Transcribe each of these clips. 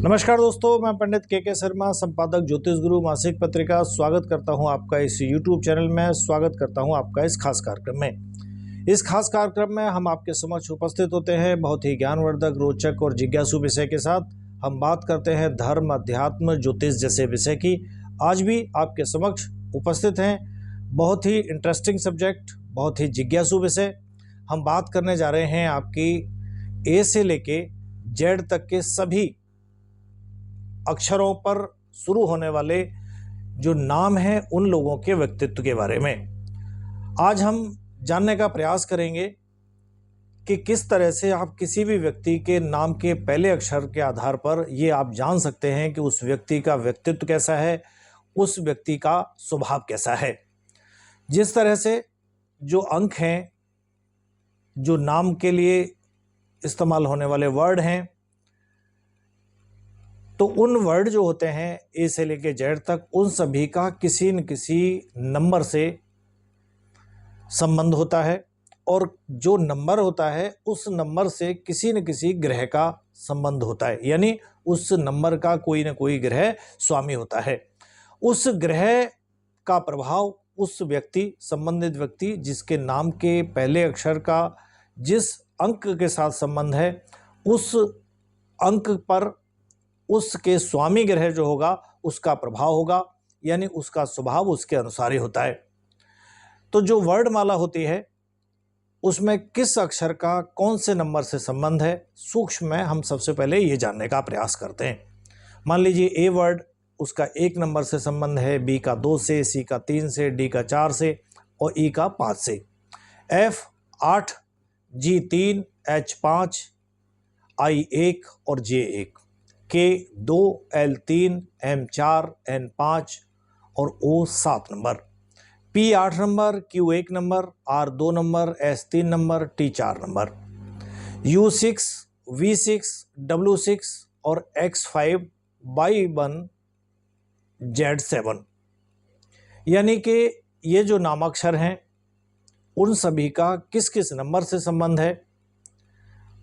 नमस्कार दोस्तों, मैं पंडित के शर्मा, संपादक ज्योतिष गुरु मासिक पत्रिका, स्वागत करता हूं आपका इस YouTube चैनल में। स्वागत करता हूं आपका इस खास कार्यक्रम में। इस खास कार्यक्रम में हम आपके समक्ष उपस्थित होते हैं बहुत ही ज्ञानवर्धक, रोचक और जिज्ञासु विषय के साथ। हम बात करते हैं धर्म, अध्यात्म, ज्योतिष जैसे विषय की। आज भी आपके समक्ष उपस्थित हैं बहुत ही इंटरेस्टिंग सब्जेक्ट, बहुत ही जिज्ञासु विषय। हम बात करने जा रहे हैं आपकी ए से लेके जेड तक के सभी अक्षरों पर शुरू होने वाले जो नाम हैं उन लोगों के व्यक्तित्व के बारे में। आज हम जानने का प्रयास करेंगे कि किस तरह से आप किसी भी व्यक्ति के नाम के पहले अक्षर के आधार पर ये आप जान सकते हैं कि उस व्यक्ति का व्यक्तित्व कैसा है, उस व्यक्ति का स्वभाव कैसा है। जिस तरह से जो अंक हैं, जो नाम के लिए इस्तेमाल होने वाले वर्ड हैं, तो उन वर्ड जो होते हैं ए से लेके जेड तक, उन सभी का किसी न किसी नंबर से संबंध होता है, और जो नंबर होता है उस नंबर से किसी न किसी ग्रह का संबंध होता है, यानी उस नंबर का कोई न कोई ग्रह स्वामी होता है। उस ग्रह का प्रभाव उस व्यक्ति, संबंधित व्यक्ति जिसके नाम के पहले अक्षर का जिस अंक के साथ संबंध है, उस अंक पर उसके स्वामी ग्रह जो होगा उसका प्रभाव होगा, यानी उसका स्वभाव उसके अनुसार ही होता है। तो जो वर्णमाला होती है उसमें किस अक्षर का कौन से नंबर से संबंध है, सूक्ष्म में हम सबसे पहले ये जानने का प्रयास करते हैं। मान लीजिए ए वर्ड, उसका 1 नंबर से संबंध है, बी का 2 से, सी का 3 से, डी का 4 से और ई का 5 से। एफ 8, जी 3, एच 5, आई 1 और जे 1, के 2, एल 3, एम 4, एन 5 और O 7 number, P 8 number, Q 1 number, R 2 number, S 3 number, T 4 number, U 6, V 6, W 6 और एक्स 5, वाई 1, जेड 7। यानी कि ये जो नामाक्षर हैं उन सभी का किस किस नंबर से संबंध है,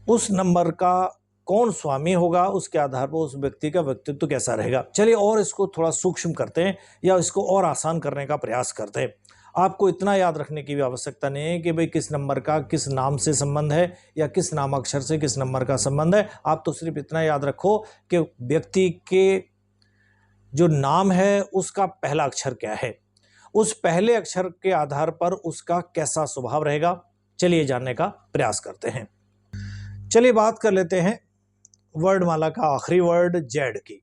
उस नंबर का कौन स्वामी होगा, उसके आधार पर उस व्यक्ति का व्यक्तित्व कैसा रहेगा। चलिए और इसको थोड़ा सूक्ष्म करते हैं या इसको और आसान करने का प्रयास करते हैं। आपको इतना याद रखने की भी आवश्यकता नहीं है कि भाई किस नंबर का किस नाम से संबंध है या किस नामाक्षर से किस नंबर का संबंध है। आप तो सिर्फ इतना याद रखो कि व्यक्ति के जो नाम है उसका पहला अक्षर क्या है, उस पहले अक्षर के आधार पर उसका कैसा स्वभाव रहेगा। चलिए जानने का प्रयास करते हैं। चलिए बात कर लेते हैं वर्डमाला का आखिरी वर्ड जेड की,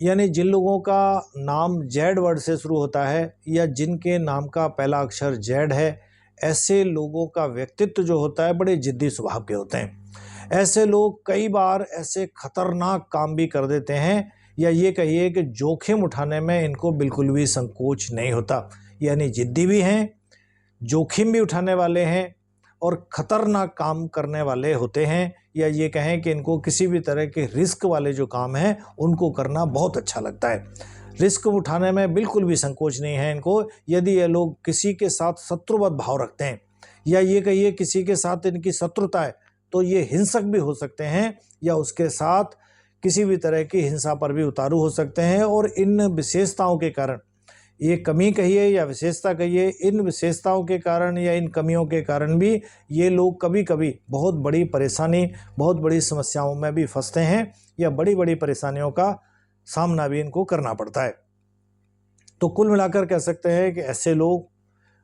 यानी जिन लोगों का नाम जेड वर्ड से शुरू होता है या जिनके नाम का पहला अक्षर जेड है, ऐसे लोगों का व्यक्तित्व जो होता है बड़े जिद्दी स्वभाव के होते हैं। ऐसे लोग कई बार ऐसे खतरनाक काम भी कर देते हैं, या ये कहिए कि जोखिम उठाने में इनको बिल्कुल भी संकोच नहीं होता। यानी जिद्दी भी हैं, जोखिम भी उठाने वाले हैं और ख़तरनाक काम करने वाले होते हैं, या ये कहें कि इनको किसी भी तरह के रिस्क वाले जो काम हैं उनको करना बहुत अच्छा लगता है। रिस्क उठाने में बिल्कुल भी संकोच नहीं है इनको। यदि ये लोग किसी के साथ शत्रुवत भाव रखते हैं या ये कहिए किसी के साथ इनकी शत्रुता है, तो ये हिंसक भी हो सकते हैं या उसके साथ किसी भी तरह की हिंसा पर भी उतारू हो सकते हैं। और इन विशेषताओं के कारण, ये कमी कहिए या विशेषता कहिए, इन विशेषताओं के कारण या इन कमियों के कारण भी ये लोग कभी कभी बहुत बड़ी परेशानी, बहुत बड़ी समस्याओं में भी फंसते हैं या बड़ी बड़ी परेशानियों का सामना भी इनको करना पड़ता है। तो कुल मिलाकर कह सकते हैं कि ऐसे लोग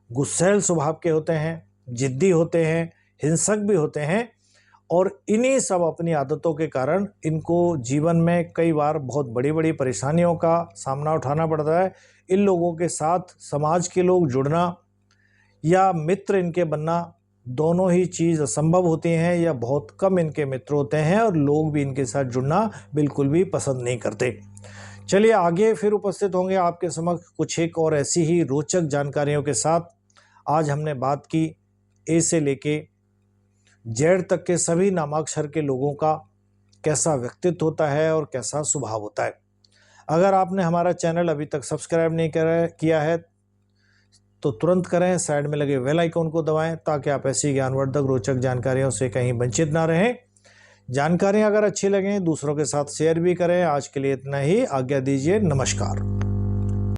गुस्सैल स्वभाव के होते हैं, जिद्दी होते हैं, हिंसक भी होते हैं, और इन्हीं सब अपनी आदतों के कारण इनको जीवन में कई बार बहुत बड़ी बड़ी परेशानियों का सामना उठाना पड़ता है। इन लोगों के साथ समाज के लोग जुड़ना या मित्र इनके बनना, दोनों ही चीज़ असंभव होती हैं या बहुत कम इनके मित्र होते हैं, और लोग भी इनके साथ जुड़ना बिल्कुल भी पसंद नहीं करते। चलिए आगे फिर उपस्थित होंगे आपके समक्ष कुछ एक और ऐसी ही रोचक जानकारियों के साथ। आज हमने बात की ए से लेके जेड तक के सभी नामाक्षर के लोगों का कैसा व्यक्तित्व होता है और कैसा स्वभाव होता है। अगर आपने हमारा चैनल अभी तक सब्सक्राइब नहीं किया है तो तुरंत करें, साइड में लगे बेल आइकन को दबाएं ताकि आप ऐसी ज्ञानवर्धक रोचक जानकारियों से कहीं वंचित ना रहें। जानकारियाँ अगर अच्छी लगें दूसरों के साथ शेयर भी करें। आज के लिए इतना ही, आज्ञा दीजिए, नमस्कार।